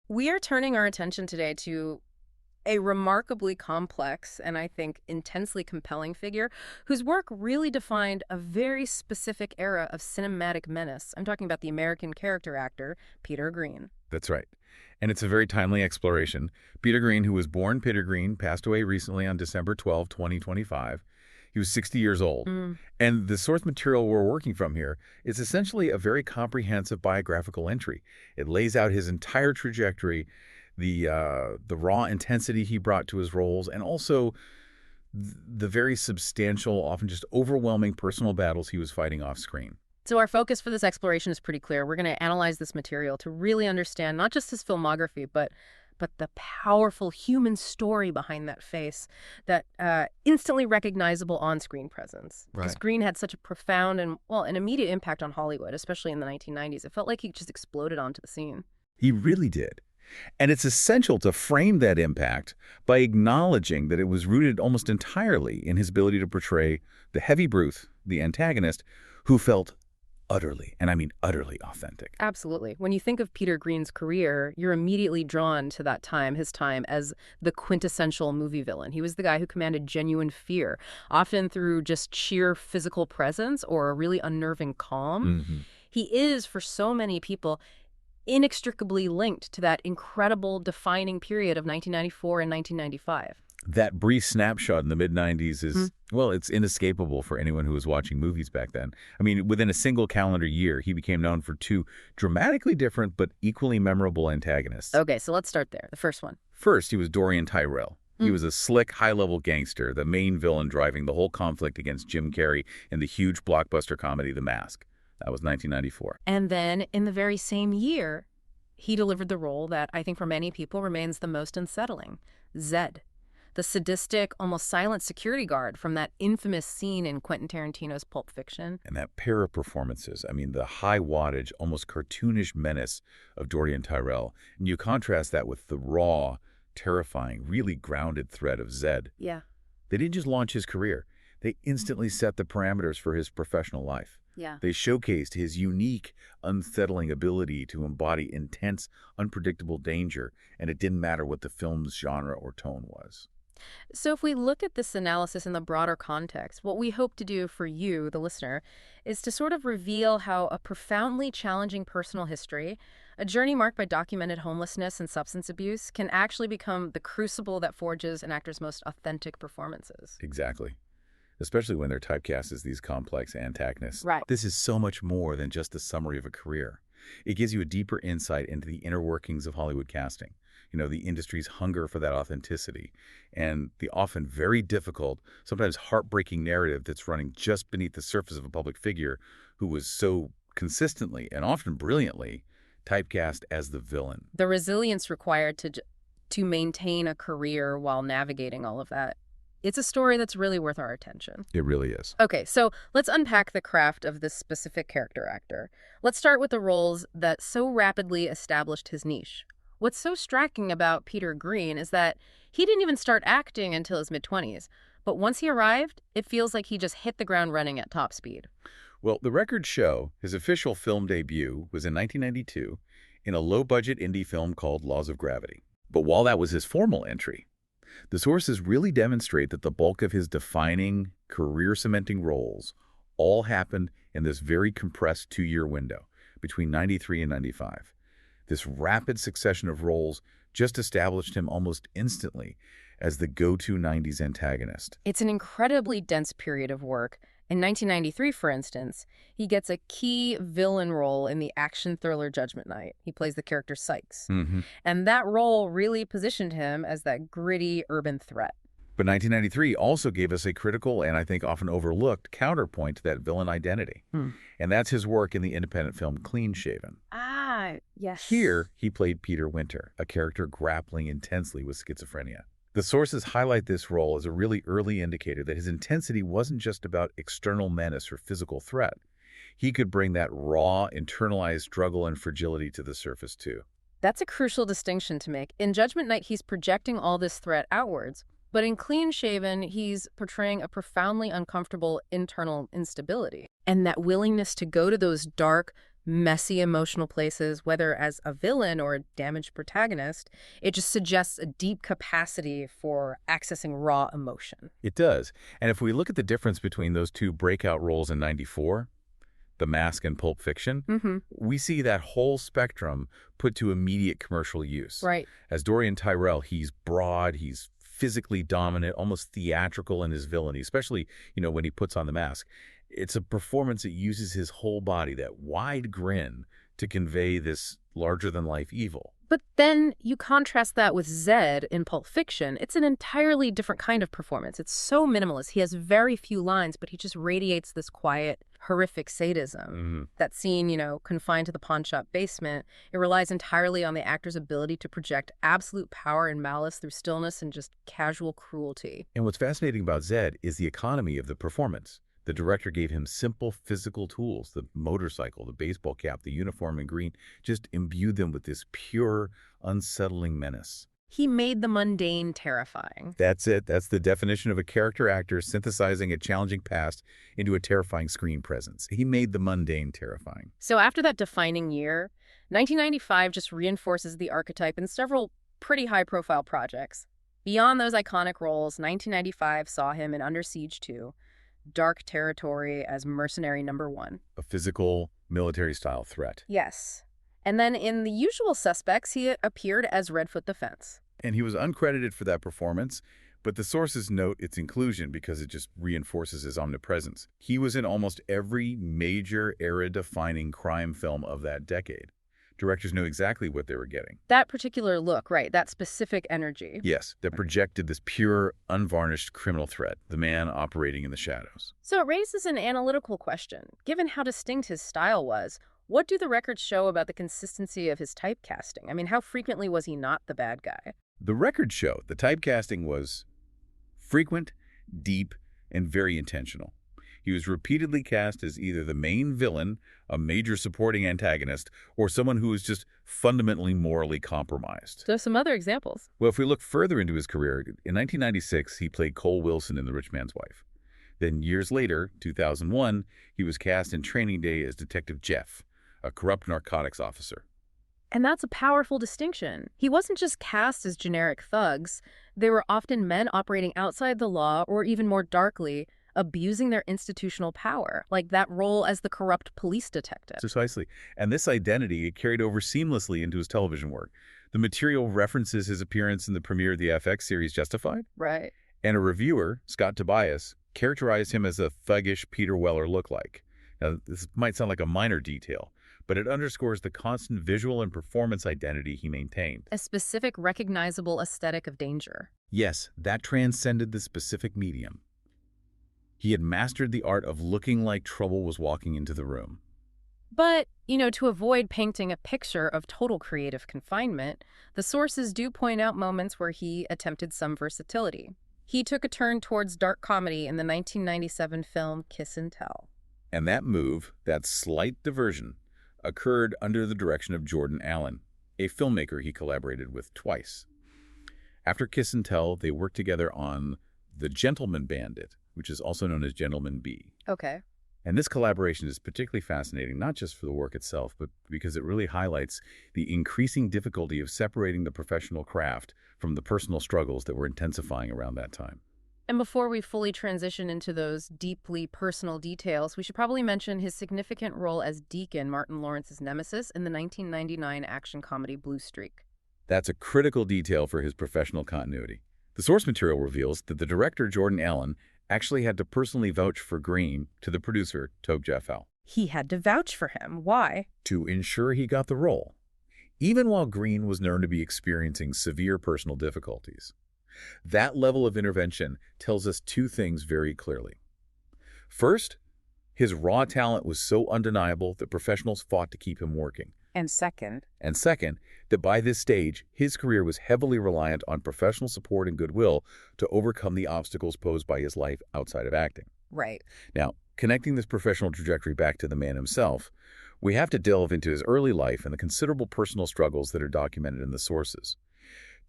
We are turning our attention today to a remarkably complex and I think intensely compelling figure whose work really defined a very specific era of cinematic menace. I'm talking about the American character actor, Peter Greene. That's right. And it's a very timely exploration. Peter Greene, who was born Peter Greene, passed away recently on December 12, 2025. He was 60 years old. Mm. And the source material we're working from here is essentially a very comprehensive biographical entry. It lays out his entire trajectory, the raw intensity he brought to his roles, and also the very substantial, often just overwhelming personal battles he was fighting off screen. So our focus for this exploration is pretty clear. We're going to analyze this material to really understand not just his filmography, but the powerful human story behind that face, that instantly recognizable on-screen presence. Because Right. Greene had such a profound and, well, an immediate impact on Hollywood, especially in the 1990s. It felt like he just exploded onto the scene. He really did. And it's essential to frame that impact by acknowledging that it was rooted almost entirely in his ability to portray the heavy brute, the antagonist, who felt utterly, and I mean utterly authentic. Absolutely. When you think of Peter Greene's career, you're immediately drawn to that time, his time as the quintessential movie villain. He was the guy who commanded genuine fear, often through just sheer physical presence or a really unnerving calm. hmm He is, for so many people, inextricably linked to that incredible defining period of 1994 and 1995. That brief snapshot in the mid-90s is, well, it's inescapable for anyone who was watching movies back then. I mean, within a single calendar year, he became known for two dramatically different but equally memorable antagonists. Okay, so let's start there. The first one. First, he was Dorian Tyrell. He was a slick, high-level gangster, the main villain driving the whole conflict against Jim Carrey in the huge blockbuster comedy The Mask. That was 1994. And then, in the very same year, he delivered the role that I think for many people remains the most unsettling, Zed, the sadistic, almost silent security guard from that infamous scene in Quentin Tarantino's Pulp Fiction. And that pair of performances, I mean, the high wattage, almost cartoonish menace of Dorian Tyrell, and you contrast that with the raw, terrifying, really grounded threat of Zed. Yeah. They didn't just launch his career. They instantly set the parameters for his professional life. Yeah. They showcased his unique, unsettling ability to embody intense, unpredictable danger, and it didn't matter what the film's genre or tone was. So if we look at this analysis in the broader context, what we hope to do for you, the listener, is to sort of reveal how a profoundly challenging personal history, a journey marked by documented homelessness and substance abuse, can actually become the crucible that forges an actor's most authentic performances. Exactly. Especially when they're typecast as these complex antagonists. Right. This is so much more than just a summary of a career. It gives you a deeper insight into the inner workings of Hollywood casting, the industry's hunger for that authenticity, and the often very difficult, sometimes heartbreaking narrative that's running just beneath the surface of a public figure who was so consistently and often brilliantly typecast as the villain. The resilience required to maintain a career while navigating all of that. It's a story that's really worth our attention. It really is. Okay, so let's unpack the craft of this specific character actor. Let's start with the roles that so rapidly established his niche. What's so striking about Peter Greene is that he didn't even start acting until his mid-20s. But once he arrived, it feels like he just hit the ground running at top speed. Well, the records show his official film debut was in 1992 in a low-budget indie film called Laws of Gravity. But while that was his formal entry, the sources really demonstrate that the bulk of his defining, career-cementing roles all happened in this very compressed 2-year window between 93 and 95. This rapid succession of roles just established him almost instantly as the go-to 90s antagonist. It's an incredibly dense period of work. In 1993, for instance, he gets a key villain role in the action thriller Judgment Night. He plays the character Sykes. And that role really positioned him as that gritty urban threat. But 1993 also gave us a critical and I think often overlooked counterpoint to that villain identity. And that's his work in the independent film Clean Shaven. Ah, yes. Here, he played Peter Winter, a character grappling intensely with schizophrenia. The sources highlight this role as a really early indicator that his intensity wasn't just about external menace or physical threat. He could bring that raw, internalized struggle and fragility to the surface, too. That's a crucial distinction to make. In Judgment Night, he's projecting all this threat outwards. But in Clean Shaven, he's portraying a profoundly uncomfortable internal instability. And that willingness to go to those dark, messy emotional places, whether as a villain or a damaged protagonist. It just suggests a deep capacity for accessing raw emotion. It does. And if we look at the difference between those two breakout roles in '94, The Mask and Pulp Fiction, Mm-hmm. we see that whole spectrum put to immediate commercial use. Right. As Dorian Tyrell, he's broad, he's physically dominant, almost theatrical in his villainy, especially, when he puts on the mask. It's a performance that uses his whole body, that wide grin, to convey this larger-than-life evil. But then you contrast that with Zed in Pulp Fiction. It's an entirely different kind of performance. It's so minimalist. He has very few lines, but he just radiates this quiet, horrific sadism. That scene, confined to the pawn shop basement, it relies entirely on the actor's ability to project absolute power and malice through stillness and just casual cruelty. And what's fascinating about Zed is the economy of the performance. The director gave him simple physical tools, the motorcycle, the baseball cap, the uniform in green, just imbued them with this pure, unsettling menace. He made the mundane terrifying. That's it. That's the definition of a character actor synthesizing a challenging past into a terrifying screen presence. He made the mundane terrifying. So after that defining year, 1995 just reinforces the archetype in several pretty high-profile projects. Beyond those iconic roles, 1995 saw him in Under Siege 2, Dark Territory as Mercenary Number 1. A physical, military-style threat. Yes. And then in The Usual Suspects, he appeared as Redfoot the Fence. And he was uncredited for that performance, but the sources note its inclusion because it just reinforces his omnipresence. He was in almost every major era-defining crime film of that decade. Directors knew exactly what they were getting. That particular look, right, that specific energy. Yes, that projected this pure, unvarnished criminal threat, the man operating in the shadows. So it raises an analytical question. Given how distinct his style was, what do the records show about the consistency of his typecasting? I mean, how frequently was he not the bad guy? The records show the typecasting was frequent, deep, and very intentional. He was repeatedly cast as either the main villain, a major supporting antagonist, or someone who was just fundamentally morally compromised. So some other examples. Well, if we look further into his career, in 1996, he played Cole Wilson in The Rich Man's Wife. Then years later, 2001, he was cast in Training Day as Detective Jeff, a corrupt narcotics officer. And that's a powerful distinction. He wasn't just cast as generic thugs. They were often men operating outside the law, or even more darkly, abusing their institutional power, like that role as the corrupt police detective. Precisely. And this identity it carried over seamlessly into his television work. The material references his appearance in the premiere of the FX series Justified. Right. And a reviewer, Scott Tobias, characterized him as a thuggish Peter Weller lookalike. Now, this might sound like a minor detail, but it underscores the constant visual and performance identity he maintained. A specific, recognizable aesthetic of danger. Yes, that transcended the specific medium. He had mastered the art of looking like trouble was walking into the room. But, to avoid painting a picture of total creative confinement, the sources do point out moments where he attempted some versatility. He took a turn towards dark comedy in the 1997 film Kiss and Tell. And that move, that slight diversion, occurred under the direction of Jordan Allen, a filmmaker he collaborated with twice. After Kiss and Tell, they worked together on The Gentleman Bandit, which is also known as Gentleman B. Okay. And this collaboration is particularly fascinating, not just for the work itself, but because it really highlights the increasing difficulty of separating the professional craft from the personal struggles that were intensifying around that time. And before we fully transition into those deeply personal details, we should probably mention his significant role as Deacon, Martin Lawrence's nemesis, in the 1999 action comedy Blue Streak. That's a critical detail for his professional continuity. The source material reveals that the director, Jordan Allen, actually had to personally vouch for Greene to the producer, Tobe Jeffel. He had to vouch for him. Why? To ensure he got the role, even while Greene was known to be experiencing severe personal difficulties. That level of intervention tells us two things very clearly. First, his raw talent was so undeniable that professionals fought to keep him working. And second, that by this stage, his career was heavily reliant on professional support and goodwill to overcome the obstacles posed by his life outside of acting. Right. Now, connecting this professional trajectory back to the man himself, we have to delve into his early life and the considerable personal struggles that are documented in the sources.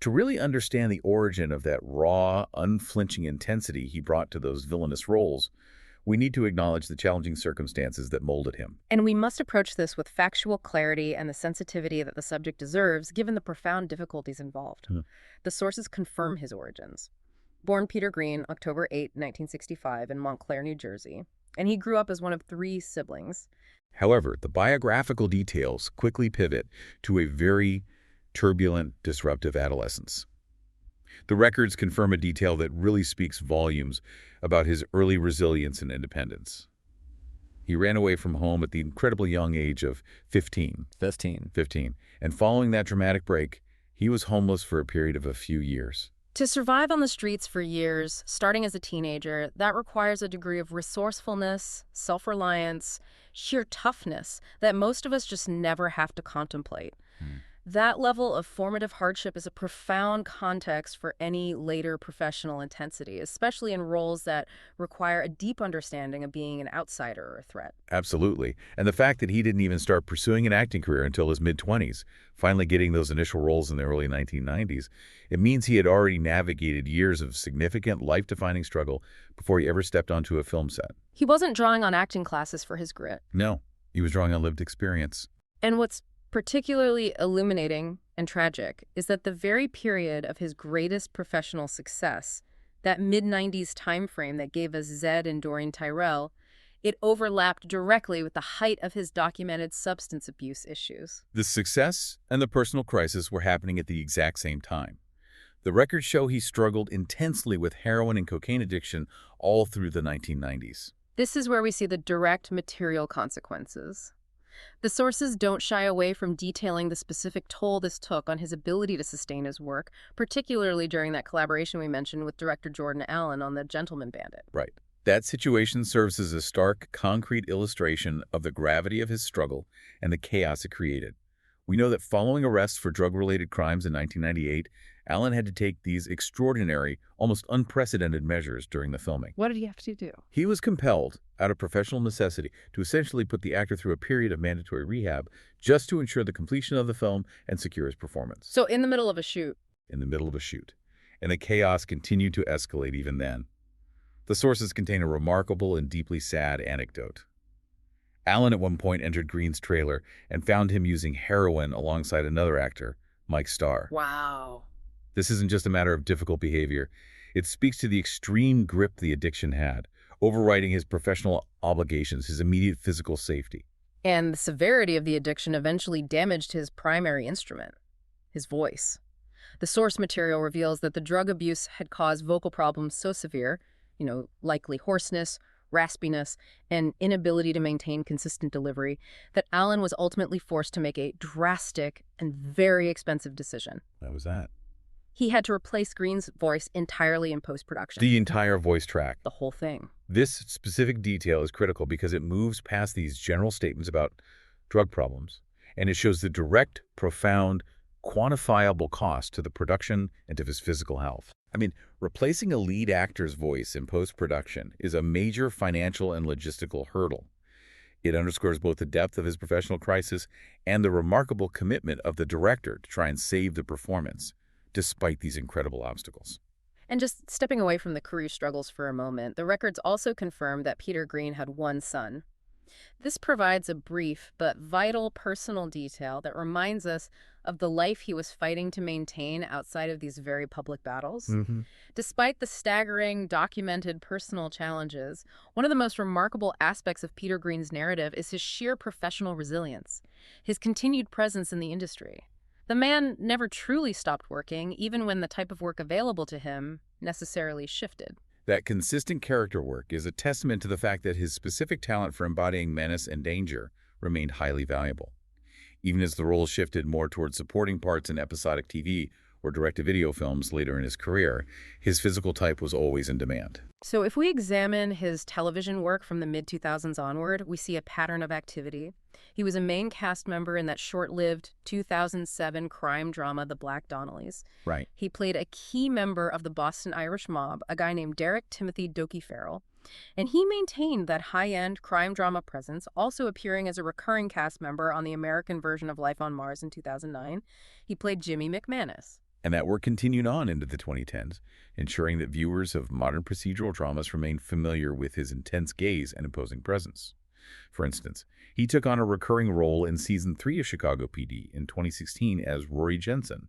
To really understand the origin of that raw, unflinching intensity he brought to those villainous roles, We need to acknowledge the challenging circumstances that molded him. And we must approach this with factual clarity and the sensitivity that the subject deserves, given the profound difficulties involved. The sources confirm his origins. Born Peter Greene, October 8, 1965, in Montclair, New Jersey, and he grew up as one of 3 siblings. However, the biographical details quickly pivot to a very turbulent, disruptive adolescence. The records confirm a detail that really speaks volumes about his early resilience and independence. He ran away from home at the incredibly young age of 15. 15. And following that dramatic break, he was homeless for a period of a few years. To survive on the streets for years, starting as a teenager, that requires a degree of resourcefulness, self-reliance, sheer toughness that most of us just never have to contemplate. That level of formative hardship is a profound context for any later professional intensity, especially in roles that require a deep understanding of being an outsider or a threat. Absolutely. And the fact that he didn't even start pursuing an acting career until his mid-20s, finally getting those initial roles in the early 1990s, it means he had already navigated years of significant life-defining struggle before he ever stepped onto a film set. He wasn't drawing on acting classes for his grit. No, he was drawing on lived experience. And what's particularly illuminating and tragic is that the very period of his greatest professional success, that mid-90s time frame that gave us Zed and Doreen Tyrell, it overlapped directly with the height of his documented substance abuse issues. The success and the personal crisis were happening at the exact same time. The records show he struggled intensely with heroin and cocaine addiction all through the 1990s. This is where we see the direct material consequences. The sources don't shy away from detailing the specific toll this took on his ability to sustain his work, particularly during that collaboration we mentioned with director Jordan Allen on The Gentleman Bandit. Right. That situation serves as a stark, concrete illustration of the gravity of his struggle and the chaos it created. We know that following arrests for drug-related crimes in 1998, Allen had to take these extraordinary, almost unprecedented measures during the filming. What did he have to do? He was compelled, out of professional necessity, to essentially put the actor through a period of mandatory rehab just to ensure the completion of the film and secure his performance. So in the middle of a shoot. In the middle of a shoot. And the chaos continued to escalate even then. The sources contain a remarkable and deeply sad anecdote. Allen at one point entered Greene's trailer and found him using heroin alongside another actor, Mike Starr. Wow. This isn't just a matter of difficult behavior. It speaks to the extreme grip the addiction had, overriding his professional obligations, his immediate physical safety. And the severity of the addiction eventually damaged his primary instrument, his voice. The source material reveals that the drug abuse had caused vocal problems so severe, likely hoarseness, raspiness, and inability to maintain consistent delivery, that Allen was ultimately forced to make a drastic and very expensive decision. What was that? He had to replace Greene's voice entirely in post-production. The entire voice track. The whole thing. This specific detail is critical because it moves past these general statements about drug problems, and it shows the direct, profound, quantifiable cost to the production and to his physical health. Replacing a lead actor's voice in post-production is a major financial and logistical hurdle. It underscores both the depth of his professional crisis and the remarkable commitment of the director to try and save the performance, despite these incredible obstacles. And just stepping away from the career struggles for a moment, the records also confirm that Peter Greene had one son. This provides a brief but vital personal detail that reminds us of the life he was fighting to maintain outside of these very public battles. Despite the staggering, documented personal challenges, one of the most remarkable aspects of Peter Greene's narrative is his sheer professional resilience, his continued presence in the industry. The man never truly stopped working, even when the type of work available to him necessarily shifted. That consistent character work is a testament to the fact that his specific talent for embodying menace and danger remained highly valuable. Even as the role shifted more towards supporting parts in episodic TV or direct-to-video films later in his career, his physical type was always in demand. So if we examine his television work from the mid-2000s onward, we see a pattern of activity. He was a main cast member in that short-lived 2007 crime drama, The Black Donnellys. Right. He played a key member of the Boston Irish mob, a guy named Derek Timothy Dokie Farrell. And he maintained that high-end crime drama presence, also appearing as a recurring cast member on the American version of Life on Mars in 2009. He played Jimmy McManus. And that work continued on into the 2010s, ensuring that viewers of modern procedural dramas remained familiar with his intense gaze and imposing presence. For instance, he took on a recurring role in Season 3 of Chicago PD in 2016 as Rory Jensen.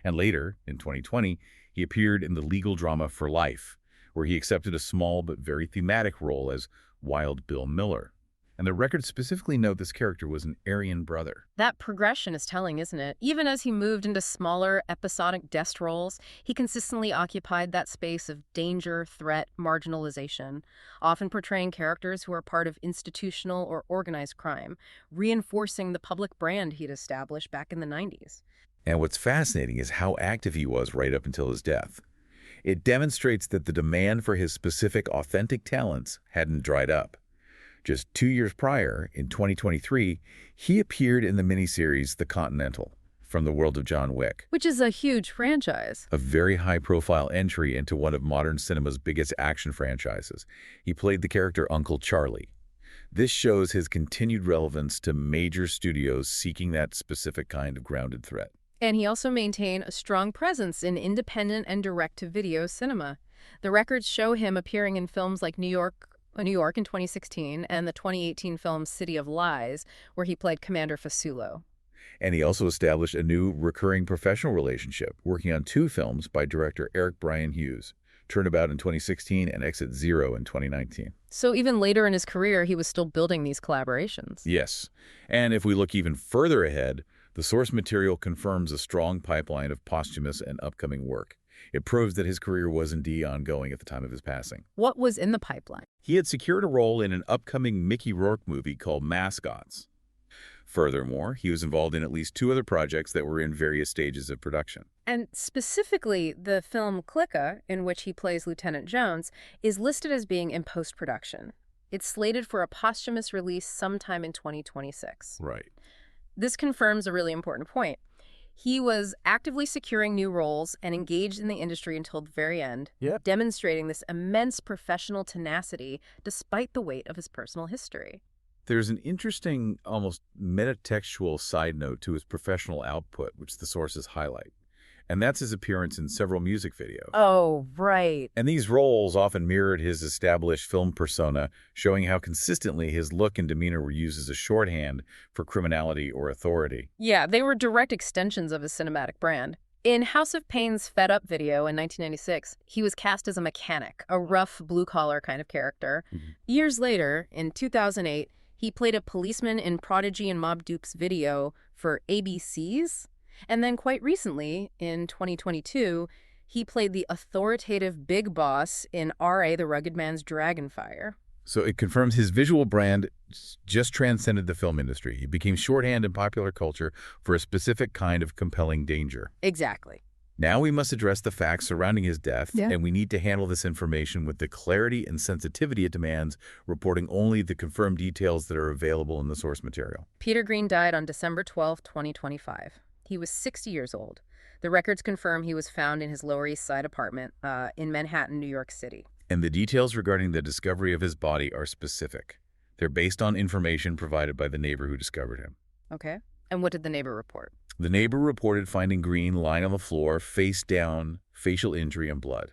And later, in 2020, he appeared in the legal drama For Life, where he accepted a small but very thematic role as Wild Bill Miller. And the records specifically note this character was an Aryan brother. That progression is telling, isn't it? Even as he moved into smaller, episodic desk roles, he consistently occupied that space of danger, threat, marginalization, often portraying characters who are part of institutional or organized crime, reinforcing the public brand he'd established back in the 90s. And what's fascinating is how active he was right up until his death. It demonstrates that the demand for his specific, authentic talents hadn't dried up. Just 2 years prior, in 2023, he appeared in the miniseries The Continental, from the world of John Wick. Which is a huge franchise. A very high-profile entry into one of modern cinema's biggest action franchises. He played the character Uncle Charlie. This shows his continued relevance to major studios seeking that specific kind of grounded threat. And he also maintained a strong presence in independent and direct-to-video cinema. The records show him appearing in films like New York in 2016 and the 2018 film City of Lies, where he played Commander Fasulo. And he also established a new recurring professional relationship, working on 2 films by director Eric Brian Hughes, Turnabout in 2016 and Exit Zero in 2019. So even later in his career, he was still building these collaborations. Yes. And if we look even further ahead, the source material confirms a strong pipeline of posthumous and upcoming work. It proves that his career was indeed ongoing at the time of his passing. What was in the pipeline? He had secured a role in an upcoming Mickey Rourke movie called Mascots. Furthermore, he was involved in at least 2 other projects that were in various stages of production. And specifically, the film Clicker, in which he plays Lieutenant Jones, is listed as being in post-production. It's slated for a posthumous release sometime in 2026. Right. This confirms a really important point. He was actively securing new roles and engaged in the industry until the very end, demonstrating this immense professional tenacity despite the weight of his personal history. There's an interesting, almost metatextual side note to his professional output, which the sources highlight. And that's his appearance in several music videos. Oh, right. And these roles often mirrored his established film persona, showing how consistently his look and demeanor were used as a shorthand for criminality or authority. Yeah, they were direct extensions of his cinematic brand. In House of Pain's Fed Up video in 1996, he was cast as a mechanic, a rough, blue-collar kind of character. Years later, in 2008, he played a policeman in Prodigy and Mob Deep's video for ABC's. And then quite recently, in 2022, he played the authoritative big boss in R.A. the Rugged Man's Dragonfire. So it confirms his visual brand just transcended the film industry. He became shorthand in popular culture for a specific kind of compelling danger. Exactly. Now we must address the facts surrounding his death, and we need to handle this information with the clarity and sensitivity it demands, reporting only the confirmed details that are available in the source material. Peter Greene died on December 12, 2025. He was 60 years old. The records confirm he was found in his Lower East Side apartment in Manhattan, New York City. And the details regarding the discovery of his body are specific. They're based on information provided by the neighbor who discovered him. Okay. And what did the neighbor report? The neighbor reported finding Greene lying on the floor, face down, facial injury, and blood.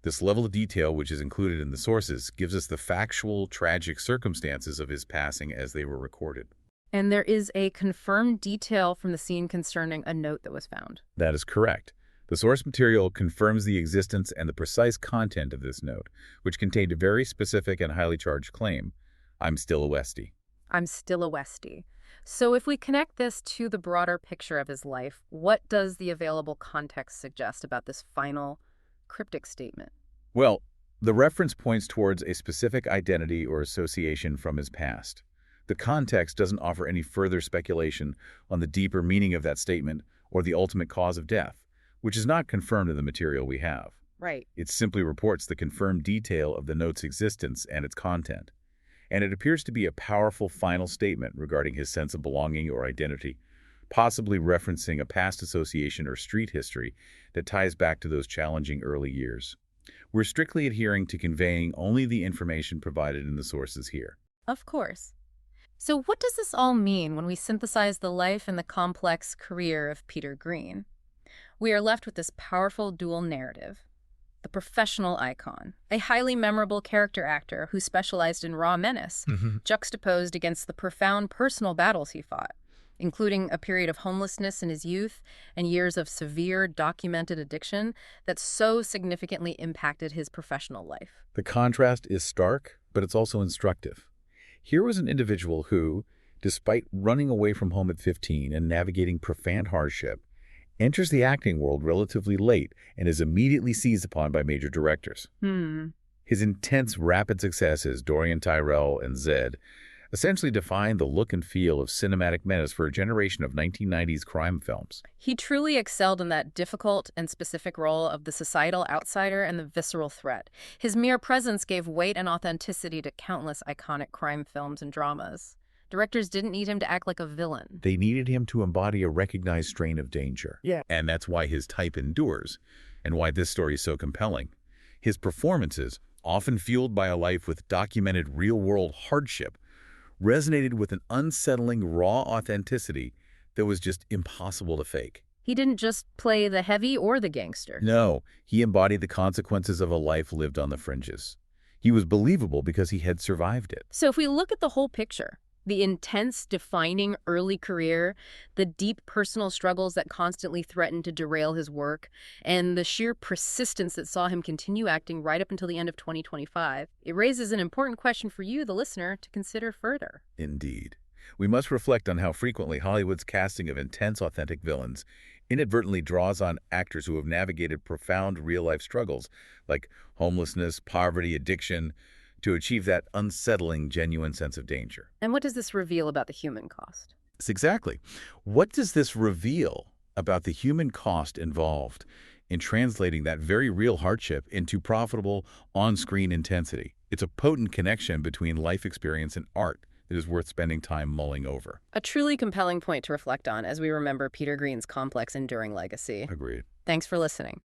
This level of detail, which is included in the sources, gives us the factual, tragic circumstances of his passing as they were recorded. And there is a confirmed detail from the scene concerning a note that was found. That is correct. The source material confirms the existence and the precise content of this note, which contained a very specific and highly charged claim. I'm still a Westie. I'm still a Westie. So if we connect this to the broader picture of his life, what does the available context suggest about this final cryptic statement? Well, the reference points towards a specific identity or association from his past. The context doesn't offer any further speculation on the deeper meaning of that statement or the ultimate cause of death, which is not confirmed in the material we have. Right. It simply reports the confirmed detail of the note's existence and its content. And it appears to be a powerful final statement regarding his sense of belonging or identity, possibly referencing a past association or street history that ties back to those challenging early years. We're strictly adhering to conveying only the information provided in the sources here. Of course. So what does this all mean when we synthesize the life and the complex career of Peter Greene? We are left with this powerful dual narrative. The professional icon, a highly memorable character actor who specialized in raw menace, juxtaposed against the profound personal battles he fought, including a period of homelessness in his youth and years of severe documented addiction that so significantly impacted his professional life. The contrast is stark, but it's also instructive. Here was an individual who, despite running away from home at 15 and navigating profound hardship, enters the acting world relatively late and is immediately seized upon by major directors. His intense, rapid successes, Dorian Tyrell and Zed, essentially defined the look and feel of cinematic menace for a generation of 1990s crime films. He truly excelled in that difficult and specific role of the societal outsider and the visceral threat. His mere presence gave weight and authenticity to countless iconic crime films and dramas. Directors didn't need him to act like a villain. They needed him to embody a recognized strain of danger. Yeah. And that's why his type endures, and why this story is so compelling. His performances, often fueled by a life with documented real-world hardship, resonated with an unsettling, raw authenticity that was just impossible to fake. He didn't just play the heavy or the gangster. No, he embodied the consequences of a life lived on the fringes. He was believable because he had survived it. So if we look at the whole picture, the intense, defining early career, the deep personal struggles that constantly threatened to derail his work, and the sheer persistence that saw him continue acting right up until the end of 2025, it raises an important question for you, the listener, to consider further. Indeed. We must reflect on how frequently Hollywood's casting of intense, authentic villains inadvertently draws on actors who have navigated profound real-life struggles like homelessness, poverty, addiction, to achieve that unsettling, genuine sense of danger. And what does this reveal about the human cost? Yes, exactly. What does this reveal about the human cost involved in translating that very real hardship into profitable on-screen intensity? It's a potent connection between life experience and art that is worth spending time mulling over. A truly compelling point to reflect on as we remember Peter Greene's complex, enduring legacy. Agreed. Thanks for listening.